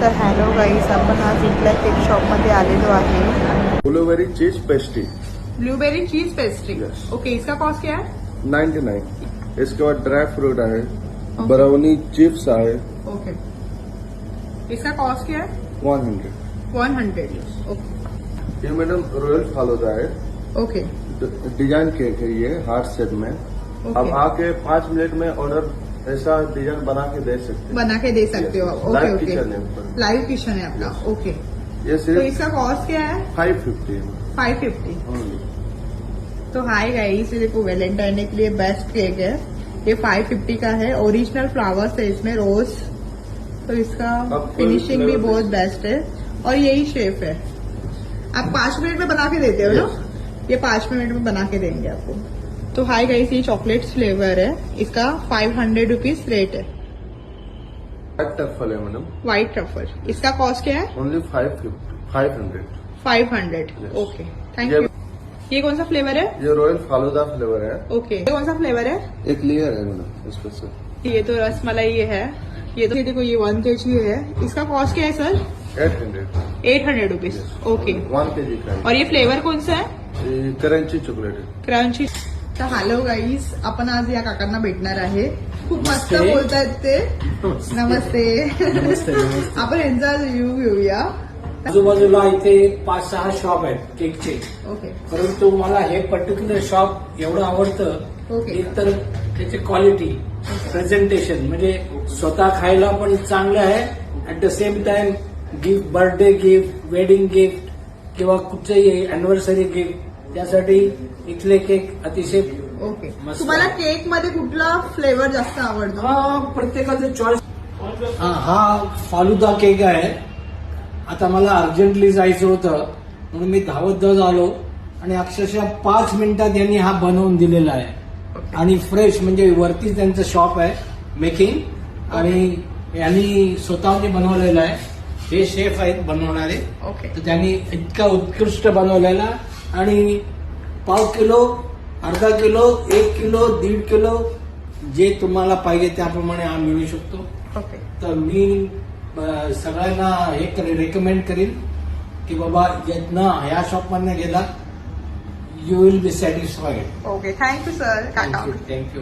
तर hello guys, आपण आज इथल्या केक शॉपमध्ये आलेलो आहे. ब्लूबेरी चीज पेस्ट्री ब्लूबेरी चीज पेस्ट्री. Yes. ओके, इसका कॉस्ट क्या है? 99. इसके बाद ड्राई फ्रूट आहे, ब्राउनी चिप्स आहे, ओके, इसका कॉस्ट क्या है? 100. 100. ओके ये मैडम रॉयल फालूदा है, ओके डिजाइन केक है ये हार्ट शेप में. अब आके 5 मिनट में ऑर्डर ऐसा डिजाइन बना के दे सकते हैं. बना के दे सकते हो आप. ओके लाइव ओके, किचन है ऊपर. लाइव किचन है आपका. ओके, ये तो सिर्फ इसका कॉस्ट क्या है? 550 है 550. only. तो हाय गाइस, ये देखो वैलेंटाइन डे के लिए बेस्ट केक है. ये 550 का है. ओरिजिनल फ्लावर्स है इसमें, रोज. तो इसका अब फिनिशिंग भी flavor बहुत बेस्ट है और यही शेप है. आप 5 मिनट में बना के देते हो ना? ये 5 मिनट में बना के देंगे आपको. तो हाय गाइस, ये चॉकलेट फ्लेवर है. इसका 500 रुपीज रेट है. व्हाइट टफल है मैडम, व्हाइट ट्रफल. इसका कॉस्ट क्या है? ओनली 500. 500. Okay, thank you. ये कौन सा फ्लेवर है? ये रॉयल फालूदा फ्लेवर है. ओके, ये कौन सा फ्लेवर है? एक लेयर है मैडम स्पेशल. ये तो रसमलाई है. ये तो देखो, ये 1 kg है. इसका कॉस्ट क्या है सर? 800. 800 रुपीज. ओके, 1 kg का है. और ये फ्लेवर कौन सा है? ये क्रंची चॉकलेट है. क्रंची. तर हॅलो गाईज, आपण आज या काकांना भेटणार आहे. खूप मस्त बोलतायत ते. नमस्ते. आपण यांचा रिव्ह्यू घेऊया. आजूबाजूला इथे 5-6 शॉप आहेत केकचे, ओके परंतु मला हे पर्टिक्युलर शॉप एवढं आवडतं. ओके. एक तर त्याची क्वालिटी, प्रेझेंटेशन म्हणजे स्वतः खायला पण चांगलं आहे. At the same time gift, birthday gift, wedding gift किंवा कुठचंही अॅनिव्हर्सरी गिफ्ट, त्यासाठी इथले केक अतिशय ओके. मस्त. तुम्हाला केक मध्ये कुठला फ्लेवर जास्त आवडतो? प्रत्येकाचं चॉईस. हा फालुदा केक आहे. आता मला अर्जंटली जायचं होतं म्हणून मी धावत आलो आणि अक्षरशः 5 मिनिटात यांनी हा बनवून दिलेला आहे. आणि फ्रेश, म्हणजे वरती त्यांचं शॉप आहे मेकिंग, आणि यांनी स्वतःने बनवलेलं आहे. हे शेफ आहेत बनवणारे. ओके, तर त्यांनी इतका उत्कृष्ट बनवलेला, आणि पाव किलो, अर्धा किलो, 1 किलो, 1.5 किलो जे तुम्हाला पाहिजे त्याप्रमाणे हा मिळू शकतो. ओके. तर मी सगळ्यांना हे रेकमेंड करीन की बाबा ह्या शॉपमधनं गेला, you will be satisfied. Okay, thank you sir. काका. थँक्यू.